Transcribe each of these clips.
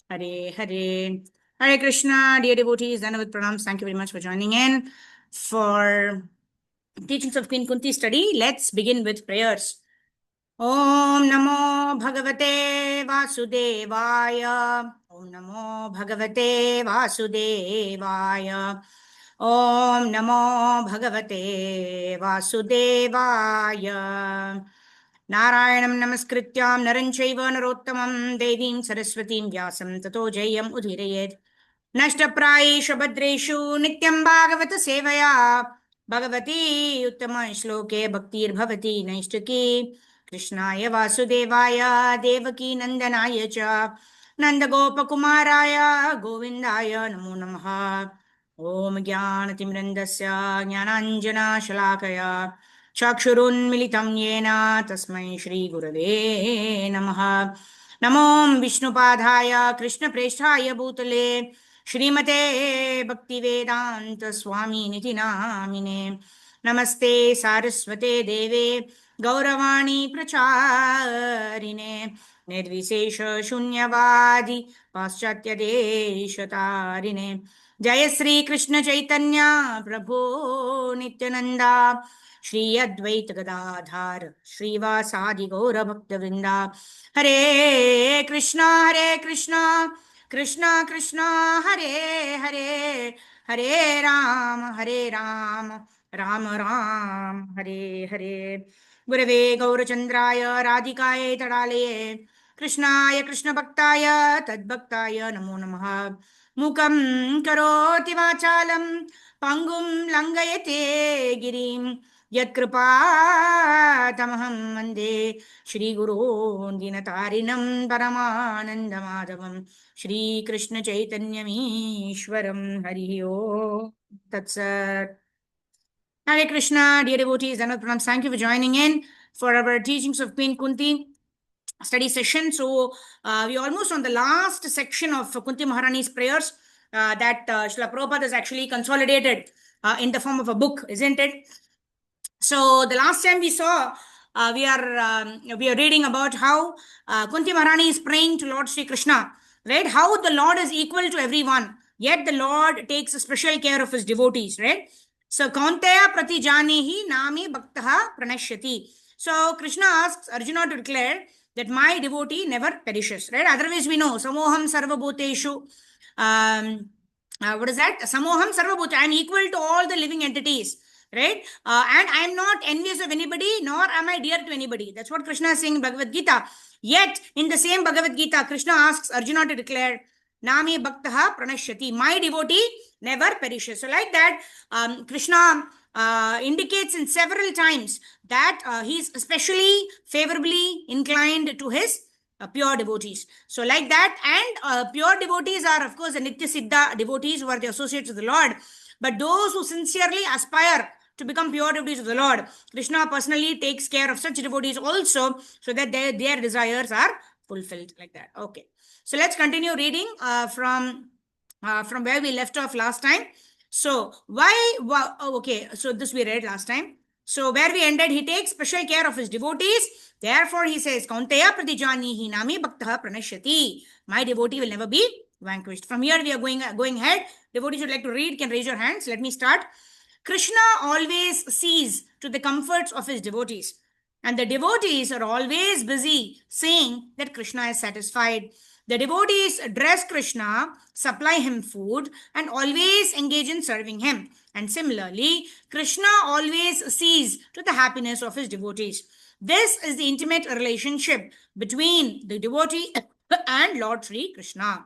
Hare Hare. Hare Krishna, dear devotees, Dhanavad Pranams. Thank you very much for joining in for teachings of Queen Kunti study. Let's begin with prayers. Om Namo Bhagavate Vasudevaya. Om Namo Bhagavate Vasudevaya. Om Namo Bhagavate Vasudevaya. Narayanam Namaskrityam Naranchaiva Narottamam Devim Saraswatim Vyasam Tato Jayam Udhirayed Nashtaprayeshu Bhadreshu Nityam Bhagavata Sevaya Bhagavati Uttama Shloke Bhaktir Bhavati Naishtaki Krishnaya Vasudevaya Devaki Nandanaya Cha Nandagopakumaraya Govindaya Namo Namaha Om Jnanatimrandasya Jnananjana Shalakaya चक्षुरुन्मिलितं येन तस्मै श्रीगुरवे नमः नमो विष्णुपादाय कृष्णप्रेष्ठाय भूतले श्रीमते भक्तिवेदान्तस्वामिनिति नामिने नमस्ते सारस्वते देवे गौरवाणी प्रचारिणे निर्विशेष शून्यवादी पाश्चात्यदेशतारिणे जय श्री कृष्ण चैतन्य प्रभो नित्यानंदा श्री अद्वैत गदाधार श्रीवासादि गौर भक्त वृंदा हरे कृष्णा कृष्णा कृष्णा हरे हरे हरे राम राम राम हरे हरे गुरवे गौरचंद्राय राधिकाय तडालये कृष्णाय कृष्णभक्ताय तद्भक्ताय नमो नमः मूकं करोति वाचालं पङ्गुं लङ्घयते गिरिं यत्कृपातमहं वन्दे श्रीगुरून् दीनतारिणं परमानन्दमाधवं श्रीकृष्णचैतन्यमीश्वरं हरिः ओम् तत्सत्. Hare Krishna, dear devotees, Dhanavad Pranams. Thank you for joining in for our teachings of Queen Kunti study session. So we're almost on the last section of Kunti Maharani's prayers that Srila Prabhupada has actually consolidated in the form of a book, isn't it? So the last time we saw, we are reading about how Kunti Maharani is praying to Lord Sri Krishna, right? How the Lord is equal to everyone, yet the Lord takes a special care of his devotees, right? So Kaunteya prati janehi nami bhaktaha pranashyati. So Krishna asks Arjuna to declare that my devotee never perishes, right? Otherwise we know samoham sarva bhuteshu. What is that? Samoham sarva bhute. I am equal to all the living entities, right? And I am not envious of anybody, nor am I dear to anybody. That's what Krishna is saying in Bhagavad Gita. Yet in the same Bhagavad Gita, Krishna asks Arjuna to declare Nami Bhaktaha Pranashyati. My devotee never perishes. So like that, Krishna indicates in several times that he is especially favorably inclined to his pure devotees. So like that, and pure devotees are of course the Nitya Siddha devotees who are the associates of the Lord. But those who sincerely aspire to become pure devotees of the Lord, Krishna personally takes care of such devotees also, so that their desires are fulfilled like that. Okay. So let's continue reading from where we left off last time. So okay, so this we read last time. So where we ended, he takes special care of his devotees. Therefore, he says, Kaunteya pratijanihi nami bhaktaha pranashyati. My devotee will never be vanquished. From here, we are going ahead. Devotees would like to read, can raise your hands. Let me start. Krishna always sees to the comforts of his devotees. And the devotees are always busy saying that Krishna is satisfied. The devotees dress Krishna, supply him food, and always engage in serving him. And similarly, Krishna always sees to the happiness of his devotees. This is the intimate relationship between the devotee and Lord Sri Krishna.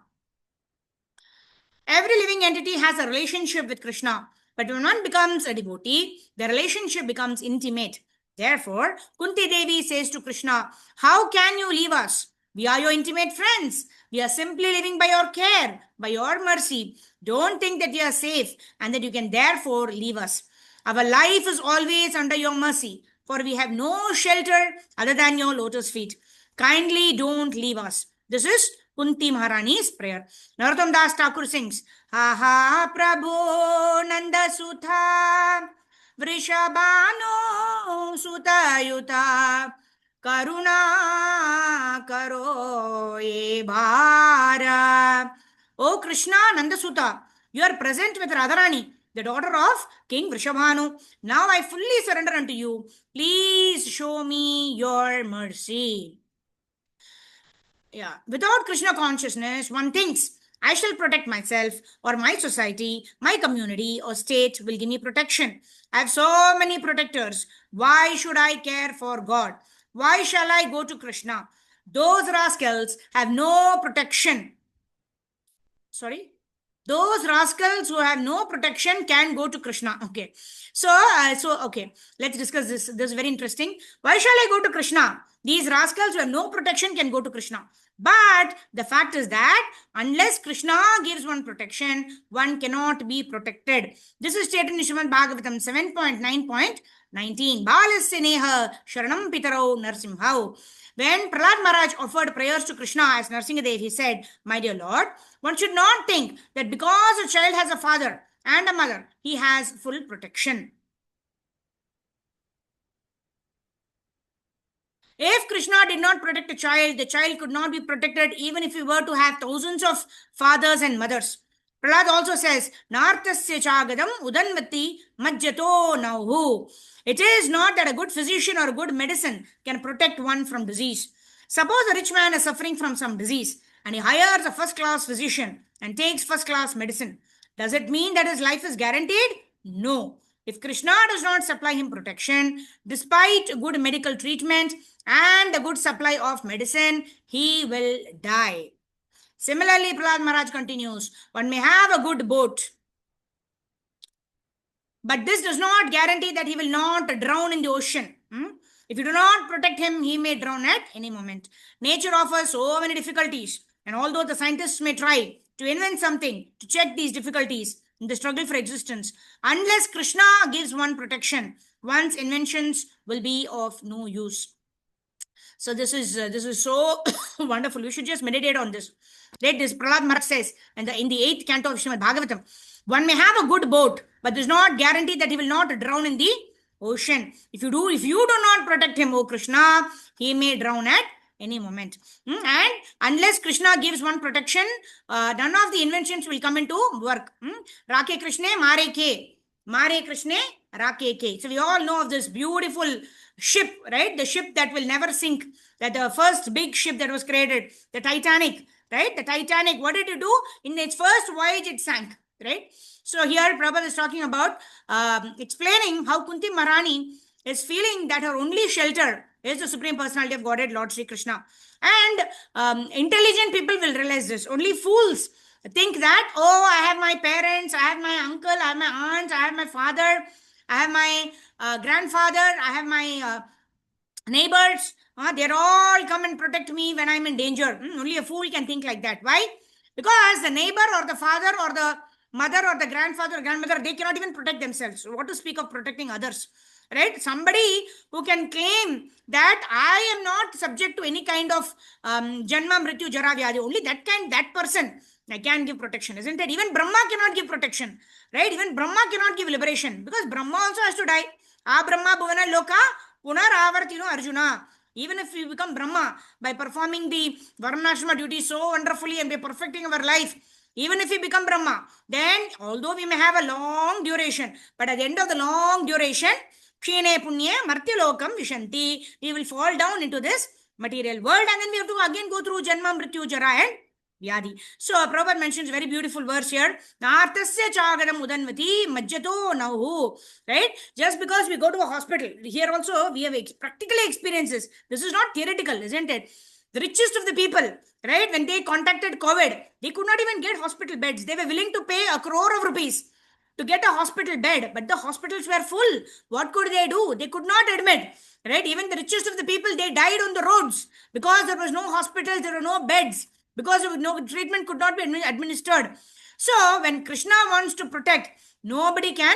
Every living entity has a relationship with Krishna, but when one becomes a devotee, the relationship becomes intimate. Therefore, Kunti Devi says to Krishna, how can you leave us? We are your intimate friends. We are simply living by your care, by your mercy. Don't think that you are safe and that you can therefore leave us. Our life is always under your mercy, for we have no shelter other than your lotus feet. Kindly don't leave us. This is Kunti Maharani's prayer. Narottam Das Thakur sings, Ha ha Prabhu Nanda Sutha Vrishabhanu Sutayuta karuna karo ye bhara. O Krishna, Nandasuta, you are present with Radharani, the daughter of King Vrishabhanu. Now I fully surrender unto you. Please show me your mercy. Yeah, without Krishna consciousness, one thinks, I shall protect myself, or my society, my community, or state will give me protection. I have so many protectors. Why should I care for God? Why shall I go to Krishna? Those rascals have no protection. Sorry? Those rascals who have no protection can go to Krishna. Okay. Okay. Let's discuss this. This is very interesting. Why shall I go to Krishna? These rascals who have no protection can go to Krishna. But the fact is that unless Krishna gives one protection, one cannot be protected. This is stated in Srimad Bhagavatam 7.9.19. Balasya neha sharanam pitarau narsimhau. When Prahlad Maharaj offered prayers to Krishna as Narsingadev, he said, my dear Lord, one should not think that because a child has a father and a mother, he has full protection. If Krishna did not protect a child, the child could not be protected even if he were to have thousands of fathers and mothers. Prahlad also says, Nartasya chagadam udanvati majjato nauhu. It is not that a good physician or a good medicine can protect one from disease. Suppose a rich man is suffering from some disease and he hires a first-class physician and takes first-class medicine. Does it mean that his life is guaranteed? No. If Krishna does not supply him protection, despite good medical treatment and a good supply of medicine, he will die. Similarly, Prahlad Maharaj continues, one may have a good boat, but this does not guarantee that he will not drown in the ocean. If you do not protect him, he may drown at any moment. Nature offers so many difficulties, and although the scientists may try to invent something to check these difficulties in the struggle for existence, unless Krishna gives one protection, one's inventions will be of no use. So this is so wonderful. You should just meditate on this. Right? This Prahlad Maharaj says in the 8th canto of Srimad Bhagavatam, one may have a good boat, but does not guarantee that he will not drown in the ocean. If you do not protect him, O Krishna, he may drown at any moment. And unless Krishna gives one protection, none of the inventions will come into work. Rake Krishne, Mare Ke. Mare Krishne, Rake Ke. So we all know of this beautiful ship, right? The ship that will never sink. That the first big ship that was created, the Titanic, right? The Titanic, what did it do? In its first voyage, it sank, right? So here Prabhupada is talking about explaining how Kunti Maharani is feeling that her only shelter is the Supreme Personality of Godhead, Lord Sri Krishna. And intelligent people will realize this. Only fools think that, oh, I have my parents, I have my uncle, I have my aunts, I have my father, I have my grandfather, I have my neighbors. They're all come and protect me when I'm in danger. Only a fool can think like that. Why? Because the neighbor or the father or the mother or the grandfather or grandmother, they cannot even protect themselves. So what to speak of protecting others? Right? Somebody who can claim that I am not subject to any kind of janma, mrityu, jara, vyadi, only that person I can give protection, isn't it? Even Brahma cannot give protection, right? Even Brahma cannot give liberation because Brahma also has to die. Brahma bhuvana loka punaravartino Arjuna. Even if we become Brahma by performing the Varnashrama duty so wonderfully and by perfecting our life, even if we become Brahma, then although we may have a long duration, but at the end of the long duration, Kshine Punye Martyalokam Vishanti, we will fall down into this material world and then we have to again go through Janma, Mrityu, Jara and Vyadi. So Prabhupada mentions very beautiful verse here. Nartasya chagadam udanvati majjato nauhu. Right? Just because we go to a hospital, here also we have practical experiences. This is not theoretical, isn't it? The richest of the people, right? When they contacted COVID, they could not even get hospital beds. They were willing to pay 1 crore of rupees to get a hospital bed, but the hospitals were full. What could they do? They could not admit, right? Even the richest of the people, they died on the roads because there was no hospitals, there were no beds, because no treatment could not be administered. So when Krishna wants to protect, nobody can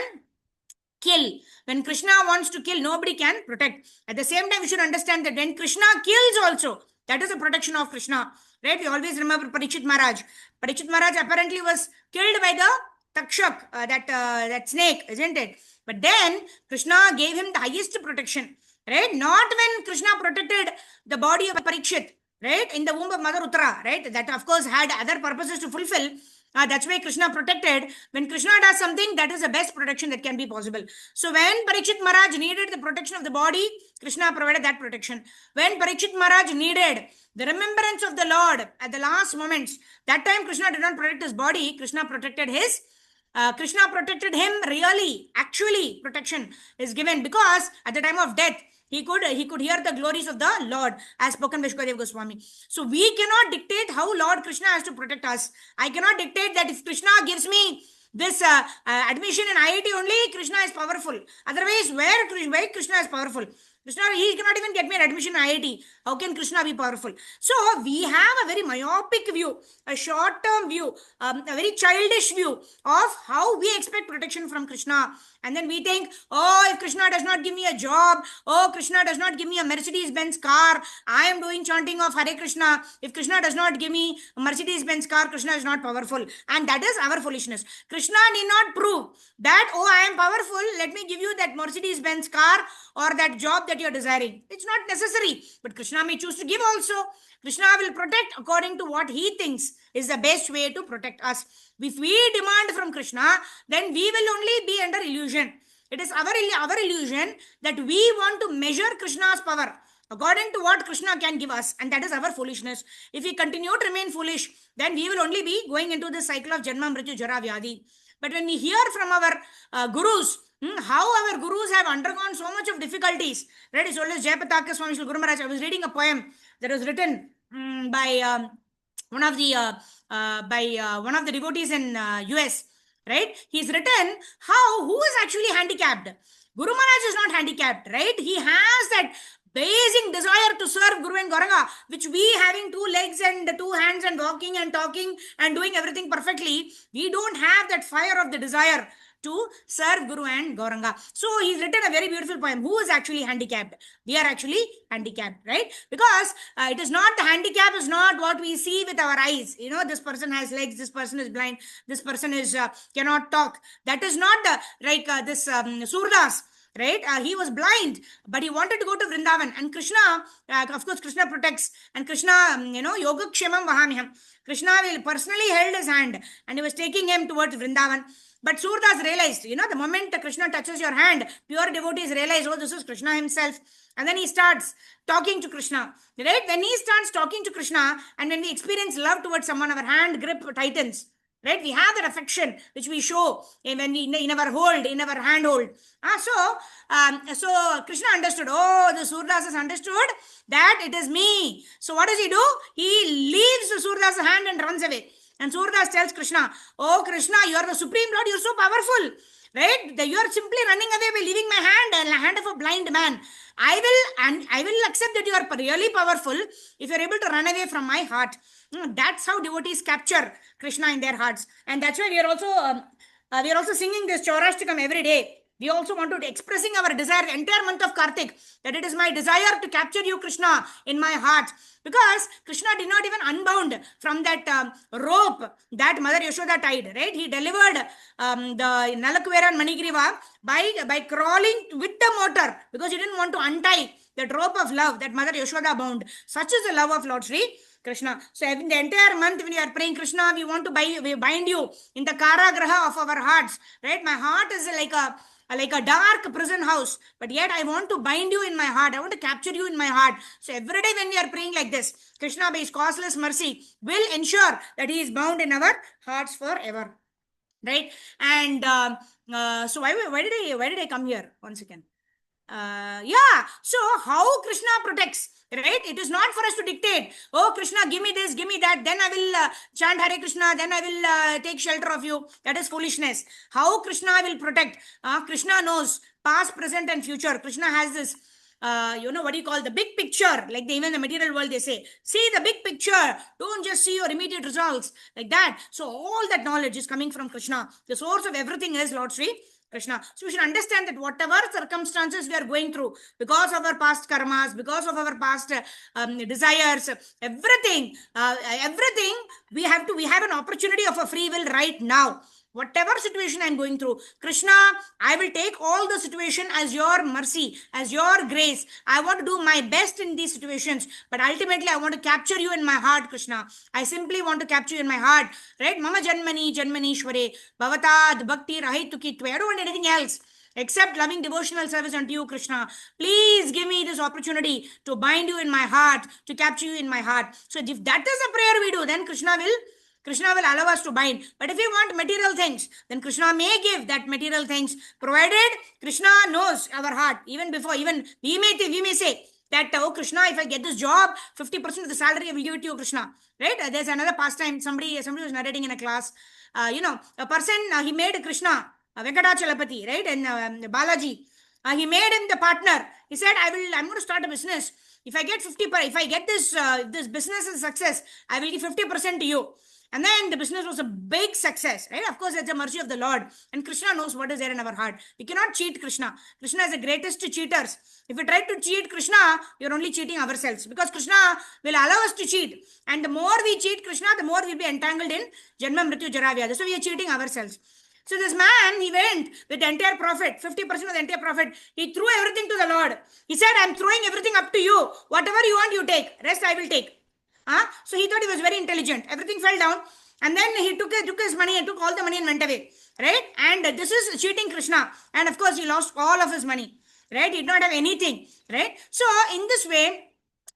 kill. When Krishna wants to kill, nobody can protect. At the same time, we should understand that when Krishna kills also, that is a protection of Krishna. Right? We always remember Parikshit Maharaj. Parikshit Maharaj apparently was killed by the Takshak, that snake, isn't it? But then Krishna gave him the highest protection. right? Not when Krishna protected the body of Parikshit, right? In the womb of Mother Uttara, right? That of course had other purposes to fulfill. That's why Krishna protected. When Krishna does something, that is the best protection that can be possible. So when Parikshit Maharaj needed the protection of the body, Krishna provided that protection. When Parikshit Maharaj needed the remembrance of the Lord at the last moments, that time Krishna did not protect his body, Krishna protected his Krishna protected him really, actually protection is given, because at the time of death, he could hear the glories of the Lord, as spoken by Shukadeva Goswami. So we cannot dictate how Lord Krishna has to protect us. I cannot dictate that if Krishna gives me this admission in IIT only, Krishna is powerful. Otherwise, where Krishna is powerful? Krishna, he cannot even get me an admission in IIT. How can Krishna be powerful? So we have a very myopic view, a short-term view, a very childish view of how we expect protection from Krishna. And then we think, oh, if Krishna does not give me a job, oh, Krishna does not give me a Mercedes-Benz car, I am doing chanting of Hare Krishna. If Krishna does not give me a Mercedes-Benz car, Krishna is not powerful. And that is our foolishness. Krishna need not prove that, oh, I am powerful, let me give you that Mercedes-Benz car or that job that you are desiring. It's not necessary. But Krishna may choose to give also. Krishna will protect according to what he thinks is the best way to protect us. If we demand from Krishna, then we will only be under illusion. It is our illusion that we want to measure Krishna's power according to what Krishna can give us, and that is our foolishness. If we continue to remain foolish, then we will only be going into the cycle of Janma, Mrityu, Jara, Vyadhi. But when we hear from our gurus, how our gurus have undergone so much of difficulties, right? It's always Jayapataka Swami Guru Maharaj. I was reading a poem that was written by one of the devotees in US, right? He's written who is actually handicapped. Guru Maharaj is not handicapped, right? He has that basic desire to serve Guru and Gauranga, which we, having 2 legs and 2 hands and walking and talking and doing everything perfectly, we don't have that fire of the desire to serve Guru and Gauranga. So he's written a very beautiful poem. Who is actually handicapped? We are actually handicapped, right? Because it is not, the handicap is not what we see with our eyes. You know, this person has legs, this person is blind, this person is cannot talk. That is not this Surdas. Right? He was blind, but he wanted to go to Vrindavan. And Krishna, of course, Krishna protects. And Krishna, Yoga Kshemam Vahamiham. Krishna will personally held his hand and he was taking him towards Vrindavan. But Surdas realized, the moment Krishna touches your hand, pure devotees realize, oh, this is Krishna himself. And then he starts talking to Krishna. Right? When he starts talking to Krishna, and when we experience love towards someone, our hand grip tightens. Right? We have that affection which we show when we, in our hand hold. So Krishna understood. Oh, the Surdas has understood that it is me. So what does he do? He leaves the Surdas' hand and runs away. And Surdas tells Krishna, oh Krishna, you are the Supreme Lord, you are so powerful. Right? You are simply running away by leaving my hand, the hand of a blind man. I will accept that you are really powerful if you are able to run away from my heart. That's how devotees capture Krishna in their hearts. And that's why we are also singing this Chaurashtakam every day. We also want to expressing our desire the entire month of Kartik, that it is my desire to capture you, Krishna, in my heart. Because Krishna did not even unbound from that rope that Mother Yashoda tied, right? He delivered the Nalakuvera and Manigriva by crawling with the motor, because he didn't want to untie that rope of love that Mother Yashoda bound. Such is the love of Lord Sri Krishna. So in the entire month when you are praying Krishna, we want to bind you in the Karagraha of our hearts, right? My heart is like a dark prison house, but yet I want to bind you in my heart. I want to capture you in my heart. So every day when we are praying like this, Krishna by his causeless mercy will ensure that he is bound in our hearts forever, right? And so why did I come here once again? So how Krishna protects, right? It is not for us to dictate, oh Krishna, give me this, give me that, then I will chant Hare Krishna, then I will take shelter of you. That is foolishness. How Krishna will protect? Krishna knows past, present and future. Krishna has this what do you call the big picture, like even the material world, they say, see the big picture, don't just see your immediate results, like that. So all that knowledge is coming from Krishna. The source of everything is Lord Sri Krishna. So we should understand that whatever circumstances we are going through, because of our past karmas, because of our past desires, everything, we have an opportunity of a free will right now. whatever situation I'm going through, Krishna, I will take all the situation as your mercy, as your grace. I want to do my best in these situations, but ultimately I want to capture you in my heart, Krishna. I simply want to capture you in my heart, right? Mama Janmani, Janmanishware, Bhavatad, Bhakti, Rahitukitve. I don't want anything else except loving devotional service unto you, Krishna. Please give me this opportunity to bind you in my heart, to capture you in my heart. So if that is a prayer we do, then Krishna will allow us to bind. But if we want material things, then Krishna may give that material things, provided Krishna knows our heart. Even before, even we may say that, oh Krishna, if I get this job, 50% of the salary I will give it to you, Krishna. Right? There's another pastime. Somebody was narrating in a class. A person, he made Krishna, Venkatachalapati, right? And Balaji. He made him the partner. He said, I'm going to start a business. If I get this business is success, I will give 50% to you. And then the business was a big success, right? Of course, it's the mercy of the Lord. And Krishna knows what is there in our heart. We cannot cheat Krishna. Krishna is the greatest cheaters. If we try to cheat Krishna, you're only cheating ourselves, because Krishna will allow us to cheat. And the more we cheat Krishna, the more we'll be entangled in Janma, Mrityu, Jara, Vyadha. So we are cheating ourselves. So this man, he went with the entire profit, 50% of the entire profit. He threw everything to the Lord. He said, I'm throwing everything up to you. Whatever you want, you take. Rest I will take. So he thought he was very intelligent. Everything fell down. And then he took his money and took all the money and went away. Right? And this is cheating Krishna. And of course, he lost all of his money. Right? He did not have anything. Right? So in this way,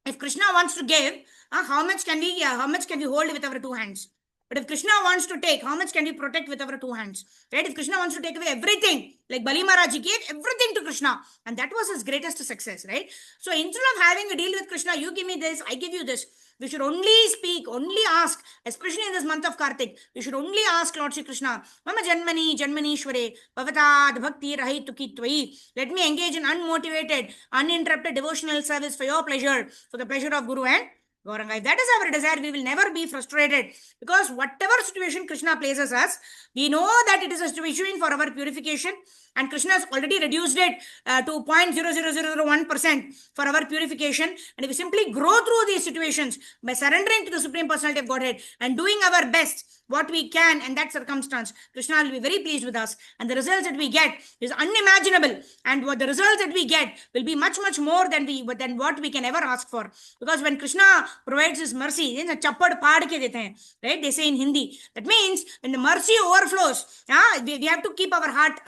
if Krishna wants to give, how much can we hold with our two hands? But if Krishna wants to take, how much can we protect with our two hands? Right? If Krishna wants to take away everything, like Bali Maharaj gave everything to Krishna, and that was his greatest success, right? So instead of having a deal with Krishna, you give me this, I give you this. We should only speak, only ask, especially in this month of Kartik. We should only ask Lord Shri Krishna, Mama Janmani, Janmanishware, Bhavatad, Bhakti, Rahituki Tvai. Let me engage in unmotivated, uninterrupted devotional service for your pleasure, for the pleasure of Guru and Gauranga. If that is our desire, we will never be frustrated, because whatever situation Krishna places us, we know that it is a situation for our purification, and Krishna has already reduced it to 0.00001% for our purification. And if we simply grow through these situations by surrendering to the Supreme Personality of Godhead and doing our best, what we can in that circumstance, Krishna will be very pleased with us, and the results that we get is unimaginable. And what the results that we get will be much, much more than what we can ever ask for. Because when Krishna provides his mercy, right? They say in Hindi. That means when the mercy overflows, we have to keep our heart,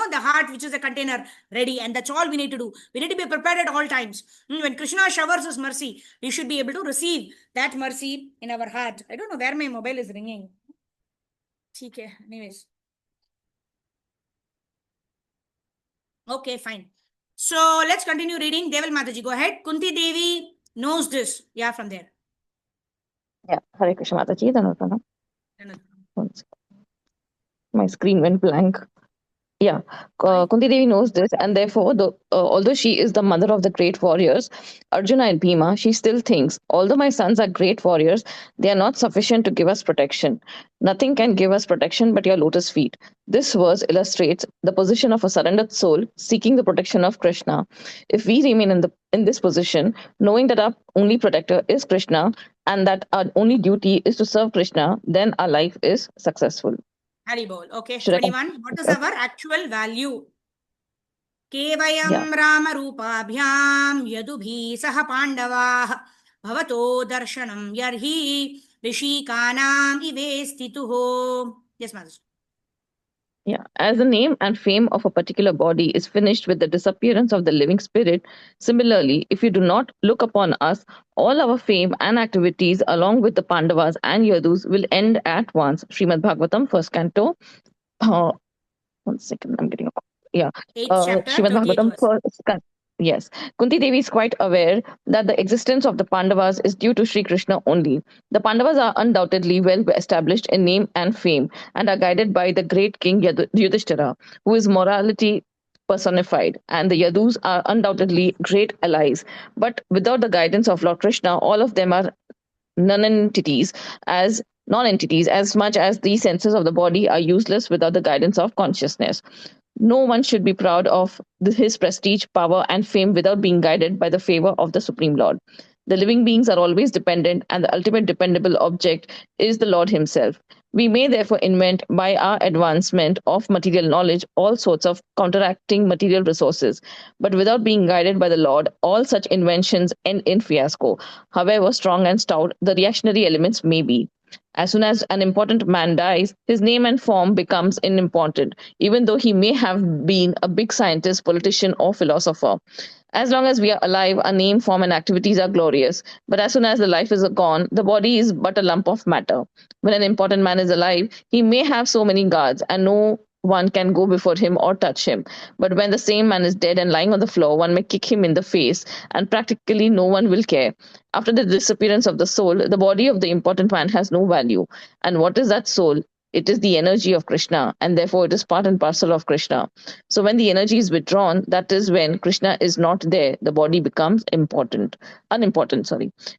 the heart, which is a container, ready. And that's all we need to do. We need to be prepared at all times. When Krishna showers his mercy, we should be able to receive that mercy in our heart. I don't know where my mobile is ringing. Okay, anyways. Okay, fine. So let's continue reading. Deval Mataji, go ahead. Kunti Devi knows this. Yeah, from there. Yeah, Hare Krishna Mataji. My screen went blank. Yeah, Kunti Devi knows this, and therefore, although she is the mother of the great warriors, Arjuna and Bhima, she still thinks, although my sons are great warriors, they are not sufficient to give us protection. Nothing can give us protection but your lotus feet. This verse illustrates the position of a surrendered soul seeking the protection of Krishna. If we remain in this position, knowing that our only protector is Krishna and that our only duty is to serve Krishna, then our life is successful. Haribol. Okay, 21. What is our actual value? Kevayam Rama Rupabhyam Yadubhi Saha Pandavah Bhavato Darshanam Yarhi Rishikanam Ivestituho. Yes, Mother. Yeah, as the name and fame of a particular body is finished with the disappearance of the living spirit, similarly, if you do not look upon us, all our fame and activities along with the Pandavas and Yadus will end at once. Srimad Bhagavatam, first canto. 1 second, I'm getting up. Yeah. Srimad Bhagavatam, first canto. Yes, Kunti Devi is quite aware that the existence of the Pandavas is due to Sri Krishna only. The Pandavas are undoubtedly well established in name and fame and are guided by the great king Yudhishthira, who is morality personified, and the Yadus are undoubtedly great allies. But without the guidance of Lord Krishna, all of them are non-entities as much as the senses of the body are useless without the guidance of consciousness. No one should be proud of his prestige, power, and fame without being guided by the favor of the Supreme Lord. The living beings are always dependent, and the ultimate dependable object is the Lord himself. We may therefore invent by our advancement of material knowledge all sorts of counteracting material resources, but without being guided by the Lord, all such inventions end in fiasco. However strong and stout the reactionary elements may be. As soon as an important man dies, his name and form becomes unimportant, even though he may have been a big scientist, politician, or philosopher. As long as we are alive, our name, form, and activities are glorious. But as soon as the life is gone, the body is but a lump of matter. When an important man is alive, he may have so many guards, and no one can go before him or touch him. But when the same man is dead and lying on the floor, one may kick him in the face, and practically no one will care. After the disappearance of the soul, the body of the important man has no value. And what is that soul? It is the energy of Krishna, and therefore it is part and parcel of Krishna. So when the energy is withdrawn, that is when Krishna is not there. The body becomes unimportant.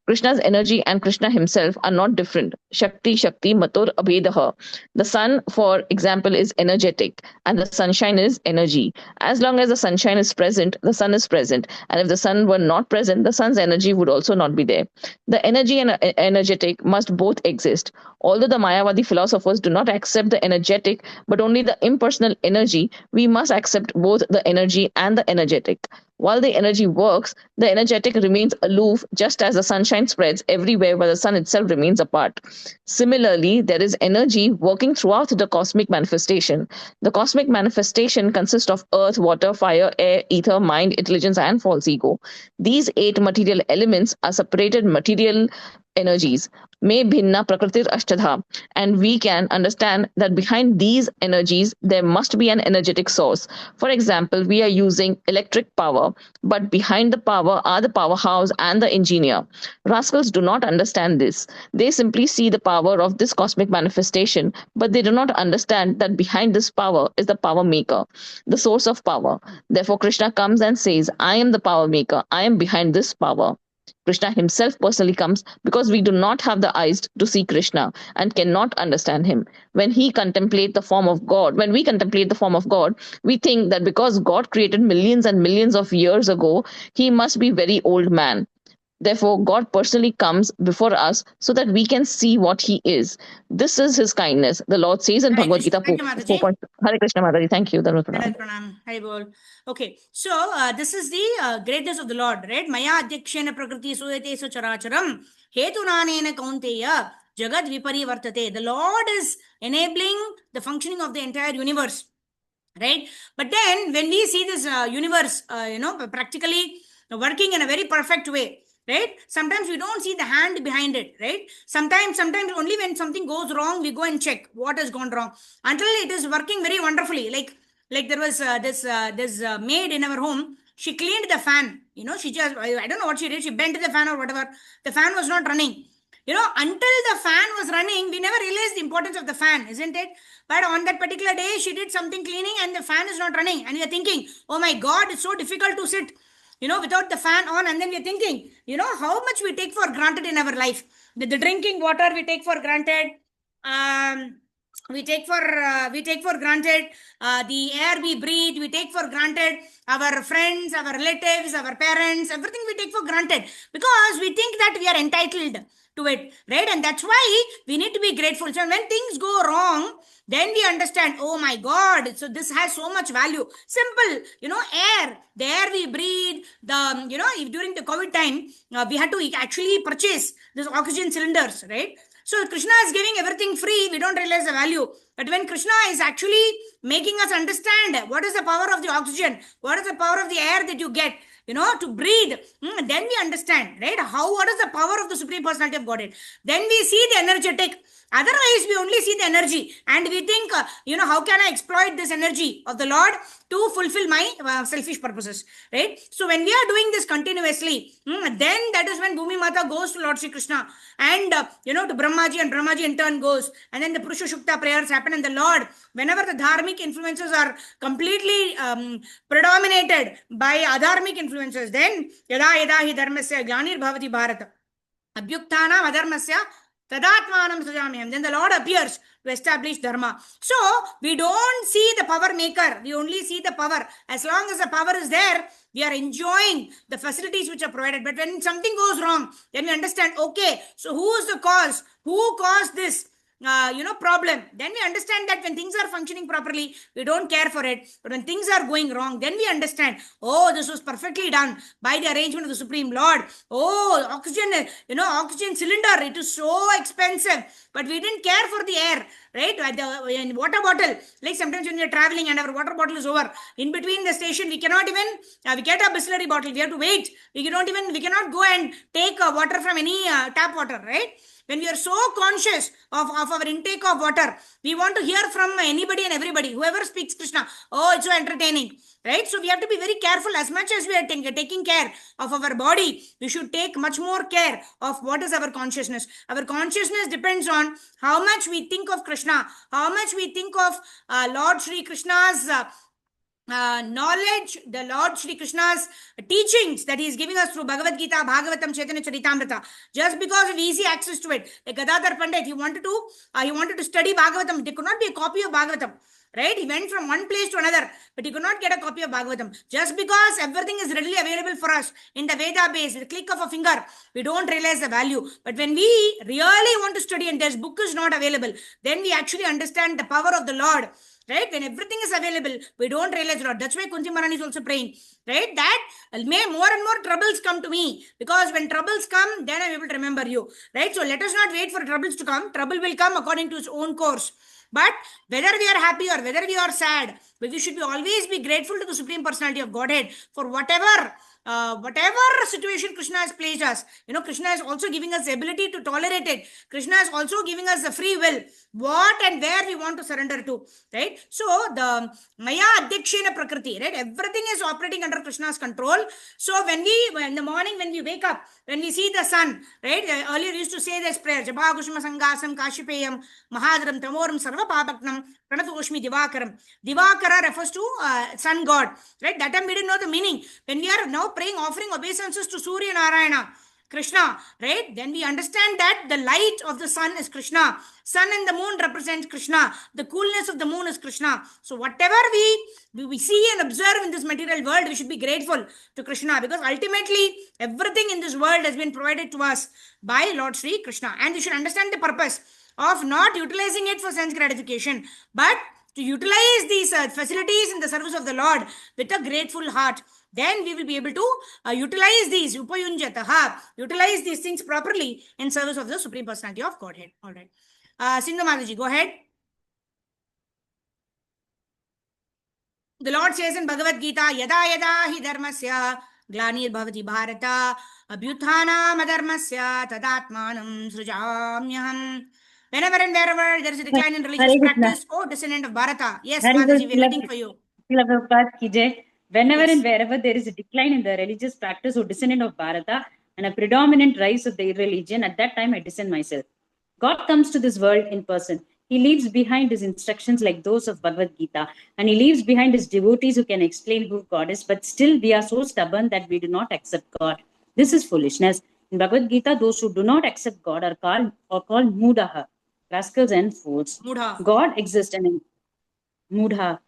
Krishna's energy and Krishna himself are not different. Shakti, matur abhedaha. The sun, for example, is energetic, and the sunshine is energy. As long as the sunshine is present, the sun is present, and if the sun were not present, the sun's energy would also not be there. The energy and energetic must both exist. Although the Mayavadi philosophers do not accept the energetic but only the impersonal energy, we must accept both the energy and the energetic. While the energy works, the energetic remains aloof, just as the sunshine spreads everywhere while the sun itself remains apart. Similarly, there is energy working throughout the cosmic manifestation. The cosmic manifestation consists of earth, water, fire, air, ether, mind, intelligence, and false ego. These 8 material elements are separated material energies. Me bhinna prakritir ashtadha. And we can understand that behind these energies, there must be an energetic source. For example, we are using electric power, but behind the power are the powerhouse and the engineer. Rascals do not understand this. They simply see the power of this cosmic manifestation, but they do not understand that behind this power is the power maker, the source of power. Therefore, Krishna comes and says, I am the power maker. I am behind this power. Krishna himself personally comes because we do not have the eyes to see Krishna and cannot understand him. When we contemplate the form of God, we think that because God created millions and millions of years ago, he must be very old man. Therefore, God personally comes before us so that we can see what he is. This is his kindness. The Lord says in Hare Bhagavad Krishna. Gita Thank you, 4. Mataji. Hare Krishna, Mataji. Thank you. Hare Pranam. Hare Bol. Okay, so this is the greatness of the Lord, right? Maya adhyakshena prakriti suyate su characharam hetunanena kaunteya jagad viparivartate. The Lord is enabling the functioning of the entire universe, right? But then when we see this universe, practically working in a very perfect way, right? Sometimes we don't see the hand behind it, right? Sometimes only when something goes wrong, we go and check what has gone wrong. Until it is working very wonderfully. Like there was this maid in our home. She cleaned the fan. She just, I don't know what she did. She bent the fan or whatever. The fan was not running. Until the fan was running, we never realized the importance of the fan, isn't it? But on that particular day, she did something cleaning and the fan is not running. And we are thinking, oh my God, it's so difficult to sit, without the fan on. And then we're thinking, how much we take for granted in our life. The drinking water we take for granted. We take for granted the air we breathe. We take for granted our friends, our relatives, our parents, everything we take for granted because we think that we are entitled to it, right? And that's why we need to be grateful. So when things go wrong, then we understand, oh my God, so this has so much value. Simple, air, the air we breathe, if during the COVID time, we had to actually purchase these oxygen cylinders, right? So Krishna is giving everything free. We don't realize the value. But when Krishna is actually making us understand what is the power of the oxygen, what is the power of the air that you get, to breathe, then we understand, right? What is the power of the Supreme Personality of Godhead? Then we see the energetic. Otherwise, we only see the energy and we think, how can I exploit this energy of the Lord to fulfill my selfish purposes, right? So when we are doing this continuously, then that is when Bhumi Mata goes to Lord Sri Krishna and, to Brahmaji, and Brahmaji in turn goes. And then the Purusha Shukta prayers happen and the Lord, whenever the dharmic influences are completely predominated by adharmic influences, then yada yada hi dharmasya glanir bhavati bharata abhyukthanam adharmasya tadatmanam sujamyam. Then the Lord appears to establish dharma. So we don't see the power maker. We only see the power. As long as the power is there, we are enjoying the facilities which are provided. But when something goes wrong, then we understand, okay, so who is the cause? Who caused this? problem. Then we understand that when things are functioning properly, we don't care for it. But when things are going wrong, then we understand, oh, this was perfectly done by the arrangement of the Supreme Lord. Oh, oxygen, oxygen cylinder, it is so expensive, but we didn't care for the air, right? The water bottle, like sometimes when we are traveling and our water bottle is over, in between the station, we cannot even, we get a Bisleri bottle, we have to wait. We cannot go and take water from any tap water, right? When we are so conscious of our intake of water, we want to hear from anybody and everybody, whoever speaks Krishna. Oh, it's so entertaining, right? So we have to be very careful. As much as we are taking care of our body, we should take much more care of what is our consciousness. Our consciousness depends on how much we think of Krishna, how much we think of Lord Shri Krishna's knowledge, the Lord Shri Krishna's teachings that he is giving us through Bhagavad Gita, Bhagavatam, Chaitanya Charitamrita. Just because of easy access to it, like Gadadhar Pandit, he wanted to study Bhagavatam. There could not be a copy of Bhagavatam, right? He went from one place to another, but he could not get a copy of Bhagavatam. Just because everything is readily available for us in the Veda base, with a click of a finger, we don't realize the value. But when we really want to study and this book is not available, then we actually understand the power of the Lord. Right? When everything is available, we don't realize a lot. That's why Kunti Maharani is also praying, right? That may more and more troubles come to me, because when troubles come, then I'm able to remember you, right? So let us not wait for troubles to come. Trouble will come according to its own course. But whether we are happy or whether we are sad, we should always be grateful to the Supreme Personality of Godhead for whatever situation Krishna has placed us. Krishna is also giving us the ability to tolerate it. Krishna is also giving us the free will, what and where we want to surrender to, right? So the Maya Adhyakshena Prakriti, right? Everything is operating under Krishna's control. So when in the morning, when we wake up, when we see the sun, right? Earlier we used to say this prayer, Jabha Kushma Sangasam Kashipeyam Mahadram Tamoram Sarva Papaknam Pranatoshmi Divakaram. Divakara refers to sun god, right? That time we didn't know the meaning. When we are now praying, offering obeisances to Surya Narayana, Krishna, right? Then we understand that the light of the sun is Krishna. Sun and the moon represents Krishna. The coolness of the moon is Krishna. So whatever we see and observe in this material world, we should be grateful to Krishna, because ultimately everything in this world has been provided to us by Lord Sri Krishna. And we should understand the purpose of not utilizing it for sense gratification, but to utilize these facilities in the service of the Lord with a grateful heart. Then we will be able to utilize these things properly in service of the Supreme Personality of Godhead. All right. Sindhu Mataji, go ahead. The Lord says in Bhagavad Gita, Yada yada hi dharmasya glanir bhavati bharata abhyuthanam adharmasya tadatmanam srujamyaham. Whenever and wherever there is a decline in religious practice, oh descendant of Bharata. Yes, Mataji, we are waiting for you. Whenever and wherever there is a decline in the religious practice or descendant of Bharata and a predominant rise of the irreligion, at that time I descend myself. God comes to this world in person. He leaves behind his instructions like those of Bhagavad Gita, and he leaves behind his devotees who can explain who God is, but still we are so stubborn that we do not accept God. This is foolishness. In Bhagavad Gita, those who do not accept God are called Mudaha, rascals and fools. Mudha. God exists and Mudha.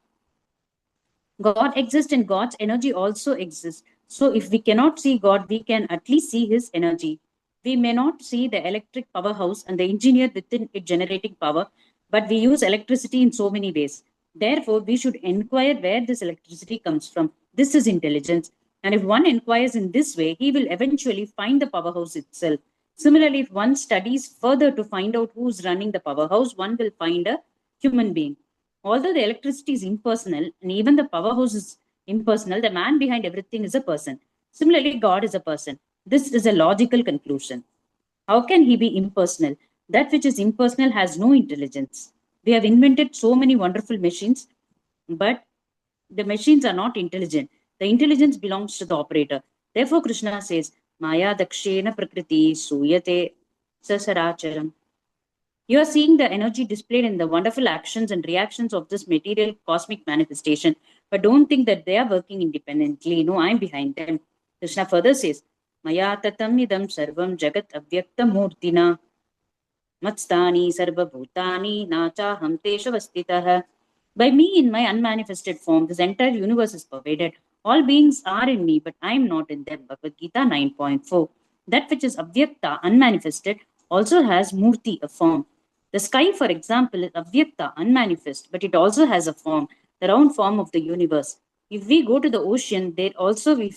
God exists and God's energy also exists. So if we cannot see God, we can at least see his energy. We may not see the electric powerhouse and the engineer within it generating power, but we use electricity in so many ways. Therefore, we should inquire where this electricity comes from. This is intelligence. And if one inquires in this way, he will eventually find the powerhouse itself. Similarly, if one studies further to find out who's running the powerhouse, one will find a human being. Although the electricity is impersonal and even the powerhouse is impersonal, the man behind everything is a person. Similarly, God is a person. This is a logical conclusion. How can he be impersonal? That which is impersonal has no intelligence. We have invented so many wonderful machines, but the machines are not intelligent. The intelligence belongs to the operator. Therefore, Krishna says, Maya dakshena prakriti suyate sasaracharam. You are seeing the energy displayed in the wonderful actions and reactions of this material cosmic manifestation, but don't think that they are working independently. No, I'm behind them. Krishna further says, Maya tatam idam sarvam jagat avyakta murtina matstani sarva bhutani nacha ham teshavastitah. By me in my unmanifested form, this entire universe is pervaded. All beings are in me, but I am not in them. Bhagavad Gita 9.4. That which is avyakta, unmanifested, also has murti, a form. The sky, for example, is avyakta, unmanifest, but it also has a form, the round form of the universe. If we go to the ocean, there also we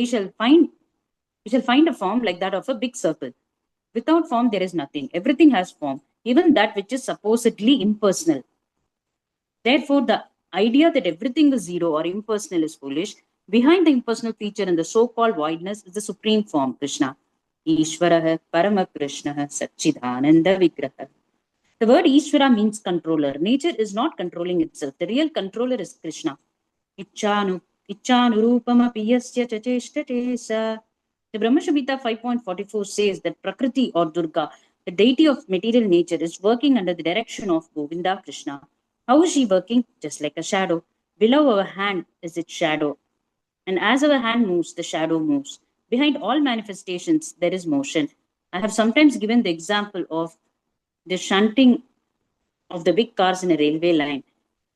shall find a form like that of a big circle. Without form, there is nothing. Everything has form, even that which is supposedly impersonal. Therefore, the idea that everything is zero or impersonal is foolish. Behind the impersonal feature and the so-called voidness is the supreme form, Krishna. Ishvaraha Parama Krishna Satchidananda Vigraha. The word Ishvara means controller. Nature is not controlling itself. The real controller is Krishna. Ichchanurupama piyasya chacheshtate sa. The Brahma Samhita 5.44 says that Prakriti or Durga, the deity of material nature, is working under the direction of Govinda Krishna. How is she working? Just like a shadow. Below our hand is its shadow. And as our hand moves, the shadow moves. Behind all manifestations, there is motion. I have sometimes given the example of the shunting of the big cars in a railway line.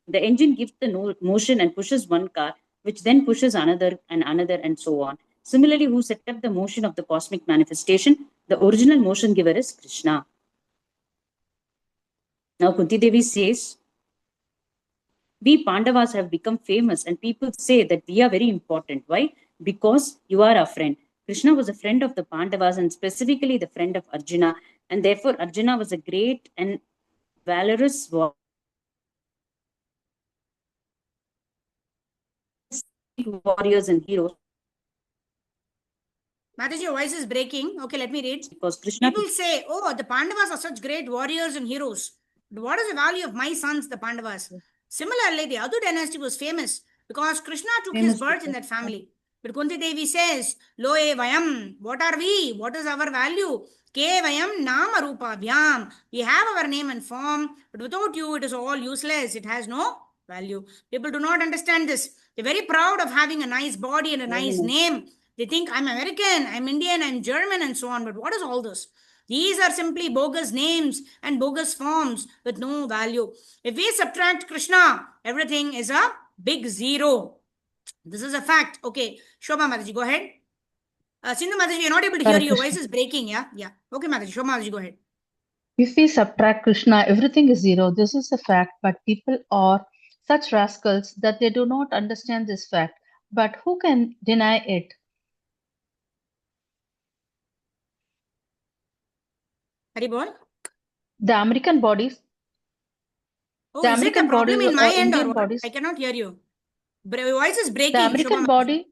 The engine gives the motion and pushes one car, which then pushes another and so on. Similarly, who set up the motion of the cosmic manifestation? The original motion giver is Krishna. Now Kunti Devi says, we Pandavas have become famous and people say that we are very important. Why? Because you are our friend. Krishna was a friend of the Pandavas and specifically the friend of Arjuna. And therefore, Arjuna was a great and valorous warriors and heroes. Mataji, your voice is breaking. Okay, let me read. Because Krishna People say, oh, the Pandavas are such great warriors and heroes. But what is the value of my sons, the Pandavas? Similarly, the Adu dynasty was famous because Krishna took his birth in that family. But Kunti Devi says, Loe Vayam, what are we? What is our value? Ke Vayam Nama Rupa Vyam. We have our name and form, but without you, it is all useless. It has no value. People do not understand this. They're very proud of having a nice body and a nice name. They think I'm American, I'm Indian, I'm German, and so on. But what is all this? These are simply bogus names and bogus forms with no value. If we subtract Krishna, everything is a big zero. This is a fact. Okay, Shobha Mataji, go ahead. Sindhu Mataji, we are not able to hear you. Your voice is breaking, yeah? Yeah. Okay, Mataji. Shobha Mataji, go ahead. If we subtract Krishna, everything is zero. This is a fact, but people are such rascals that they do not understand this fact. But who can deny it? Haribol? The American bodies, Oh, the is it a American problem bodies in my or end or Indian what? bodies, I cannot hear you. Your voice is breaking. the Shobha American Mataji. body,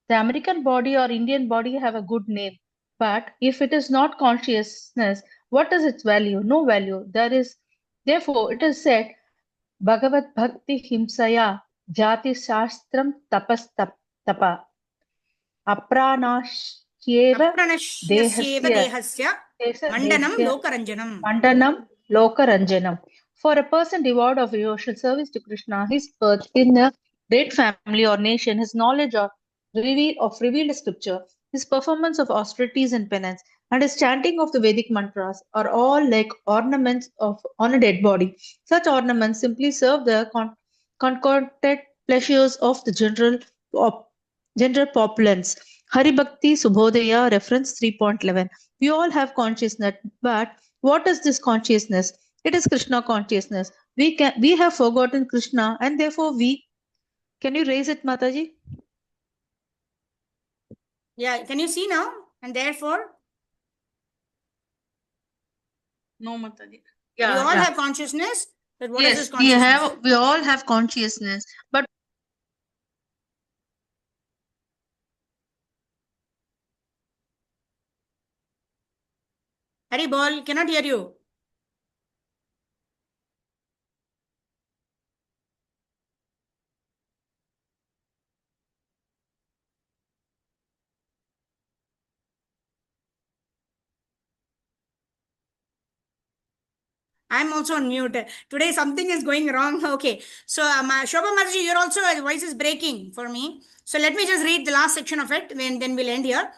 the American body or Indian body have a good name. But if it is not consciousness, what is its value? No value. Therefore, it is said, Bhagavad Bhakti Himsaya Jati Shastram Tapas Tapa Apranashyeva Apranasyasyeva Dehasya dehasya Desa mandanam Desya lokaranjanam. Mandanam Lokaranjanam. For a person devoid of devotional service to Krishna, his birth in a great family or nation, his knowledge of revealed scripture, his performance of austerities and penance, and his chanting of the Vedic mantras are all like ornaments on a dead body. Such ornaments simply serve the concocted pleasures of the general populace. Hari Bhakti Subhodaya, reference 3.11. We all have consciousness, but what is this consciousness? It is Krishna consciousness. We have forgotten Krishna, and therefore can you raise it, Mataji? Yeah, can you see now? And therefore, No, Mataji. we all have consciousness. But what is this Yes, consciousness? we all have consciousness, but Haribol, cannot hear you. I'm also on mute. Today something is going wrong. Okay. So Shobha Mataji, you're also, the voice is breaking for me. So let me just read the last section of it, and then we'll end here.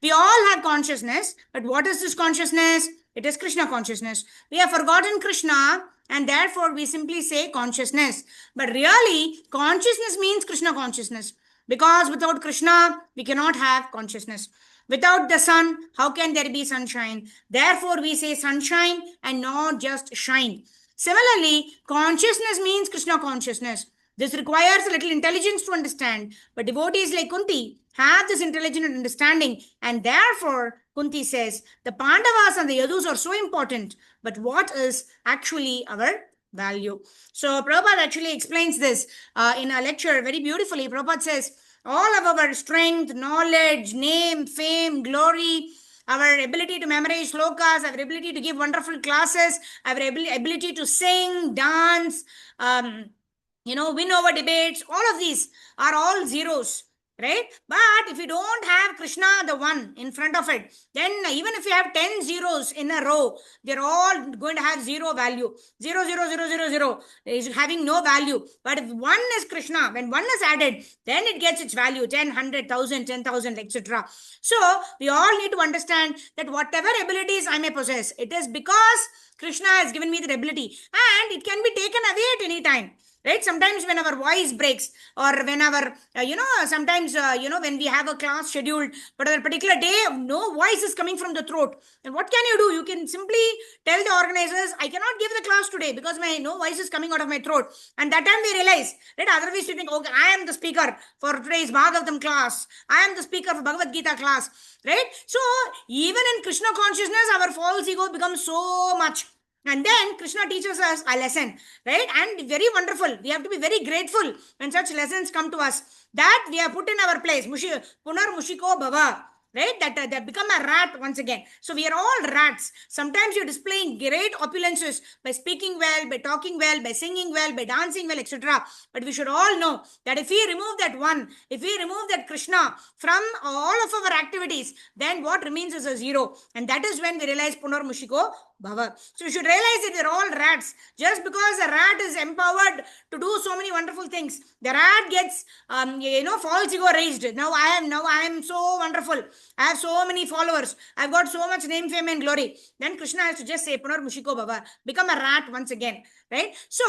We all have consciousness, but what is this consciousness? It is Krishna consciousness. We have forgotten Krishna, and therefore we simply say consciousness. But really, consciousness means Krishna consciousness. Because without Krishna, we cannot have consciousness. Without the sun, how can there be sunshine? Therefore, we say sunshine and not just shine. Similarly, consciousness means Krishna consciousness. This requires a little intelligence to understand, but devotees like Kunti have this intelligent understanding, and therefore Kunti says the Pandavas and the Yadus are so important, but what is actually our value? So Prabhupada actually explains this in a lecture very beautifully. Prabhupada says all of our strength, knowledge, name, fame, glory, our ability to memorize slokas, our ability to give wonderful classes, our ability to sing, dance, win over debates, all of these are all zeros, right? But if you don't have Krishna, the one in front of it, then even if you have 10 zeros in a row, they're all going to have zero value. 0, 0, 0, 0, 0 is having no value. But if one is Krishna, when one is added, then it gets its value, 10, 100, 1,000, 10,000, etc. So we all need to understand that whatever abilities I may possess, it is because Krishna has given me that ability, and it can be taken away at any time. Right? Sometimes when our voice breaks, or when our, sometimes, when we have a class scheduled, but on a particular day, no voice is coming from the throat. And what can you do? You can simply tell the organizers, I cannot give the class today because my no voice is coming out of my throat. And that time we realize, right? Otherwise you think, okay, I am the speaker for today's Bhagavatam class. I am the speaker for Bhagavad Gita class, right? So even in Krishna consciousness, our false ego becomes so much. And then Krishna teaches us a lesson, right? And very wonderful. We have to be very grateful when such lessons come to us, that we are put in our place. Punar Mushiko Bhava. Right? That become a rat once again. So we are all rats. Sometimes you're displaying great opulences by speaking well, by talking well, by singing well, by dancing well, etc. But we should all know that if we remove that one, if we remove that Krishna from all of our activities, then what remains is a zero. And that is when we realize Punar Mushiko Bhava. So you should realize that we're all rats. Just because a rat is empowered to do so many wonderful things, the rat gets false ego raised. Now I am so wonderful. I have so many followers. I've got so much name, fame, and glory. Then Krishna has to just say Punar Mushiko Bhava, become a rat once again. Right? So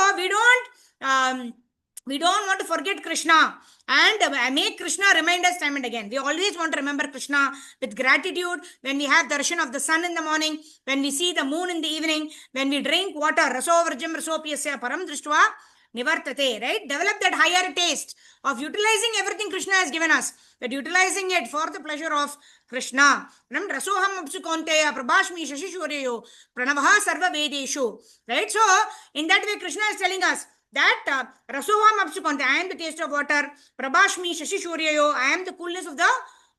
we don't want to forget Krishna and make Krishna remind us time and again. We always want to remember Krishna with gratitude when we have darshan of the sun in the morning, when we see the moon in the evening, when we drink water, raso varjam rasopyasya param drishtva nivartate, right? Develop that higher taste of utilizing everything Krishna has given us, but utilizing it for the pleasure of Krishna. Rasoham apsu konteya prabhashmi shashishwaryo pranavaha sarva vedeshu, right? So in that way Krishna is telling us that Rasoham Apsukonte, I am the taste of water, Prabhashmi Shashishuryayo, I am the coolness of the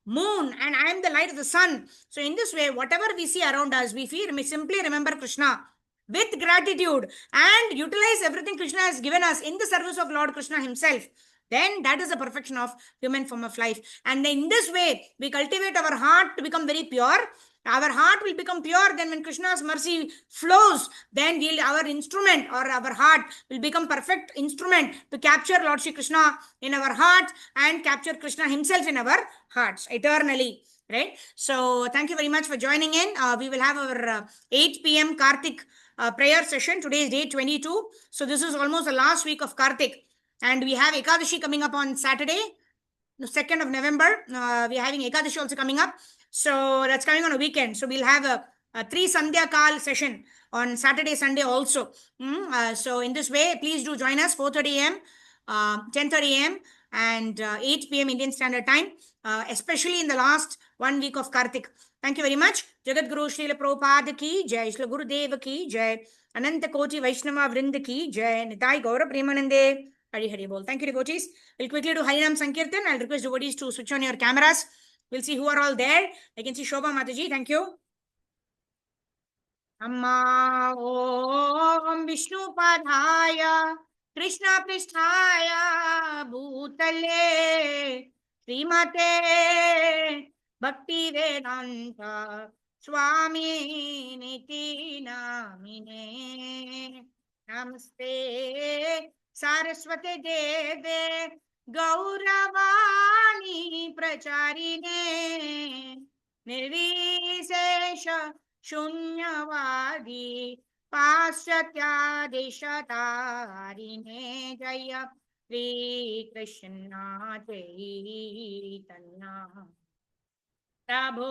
moon, and I am the light of the sun. So in this way, whatever we see around us, we simply remember Krishna with gratitude and utilize everything Krishna has given us in the service of Lord Krishna himself. Then that is the perfection of human form of life. And in this way, we cultivate our heart to become very pure. Our heart will become pure. Then when Krishna's mercy flows, then our instrument or our heart will become perfect instrument to capture Lord Shri Krishna in our heart and capture Krishna himself in our hearts eternally. Right? So thank you very much for joining in. We will have our 8 p.m. Kartik prayer session. Today is day 22. So this is almost the last week of Kartik. And we have Ekadashi coming up on Saturday, the 2nd of November. We are having Ekadashi also coming up. So that's coming on a weekend. So we'll have a 3 Sandhya Kal session on Saturday, Sunday also. So in this way, please do join us 4:30 a.m., 10:30 a.m. and 8 p.m. Indian Standard Time, especially in the last 1 week of Kartik. Thank you very much. Jagat Guru Srila Prabhupada ki jai, Srila Gurudev ki jai, Ananta Koti Vaishnava Vrinda ki jai, Nitai Gaura Premanande. Hari Hari Bol. Thank you, devotees. We'll quickly do Harinam Sankirtan. I'll request devotees to switch on your cameras. We'll see who are all there. I can see Shobha Mataji. Thank you. Amma Om Vishnu Padhaya Krishna Pristhaya Bhutale Srimate Bhakti Vedanta Swami Niti Namine Namaste Saraswate Deve Gauravani Pracharine Nirvisesha Shunyavadi Paschatyadeshatarine Jaya Sri Krishna Chaitanya Prabhu